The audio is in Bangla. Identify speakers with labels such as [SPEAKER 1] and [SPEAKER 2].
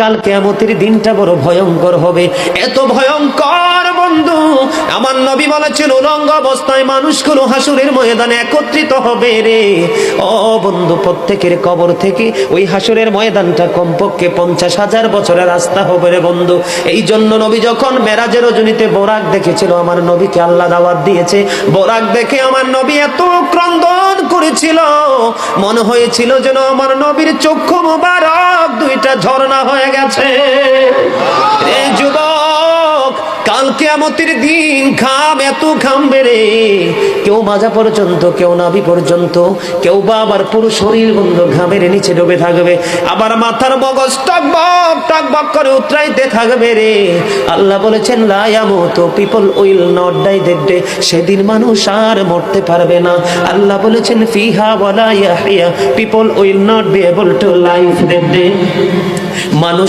[SPEAKER 1] কাল কিয়ামতের দিনটা বড় ভয়ঙ্কর হবে, এত ভয়ঙ্কর বন্ধু। আমার নবী বলেছেন উলঙ্গ অবস্থায় মানুষগুলো হাসরের ময়দানে একত্রিত হবে রে। ও বন্ধু, প্রত্যেকের কবর থেকে ওই হাসরের ময়দানটা কমপক্ষে 50,000 বছরের রাস্তা হবে রে বন্ধু। এই জন্য নবী যখন মেরাজের রজনীতে বোরাক দেখেছিল, আমার নবীকে আল্লাহ দাওয়াত দিয়েছে, বোরাক দেখে আমার নবী এত ক্রন্দন করেছিল, মনে হয়েছিল যেন আমার নবীর চক্ষু মুবারক দুইটা ঝর্ণা হয়ে গেছে। এই যুবক, কাল কিয়ামতের দিন ঘাম এত ঘামবে রে, কেউ মাজা পর্যন্ত, কেউ নাভি পর্যন্ত, কেউ বা আবার পুরো শরীর বন্ধু ঘামের নিচে ডুবে থাকবে, আবার মাথার মগজ টকবক টকবক করে উতরাইতে থাকবে রে। আল্লাহ বলেছেন লা ইয়ামুতু, people will not die that day, সেদিন মানুষ আর মরতে পারবে না। আল্লাহ বলেছেন ফিহা ওয়ালা ইয়াহইয়া, people will not be able to live that day, মানুষ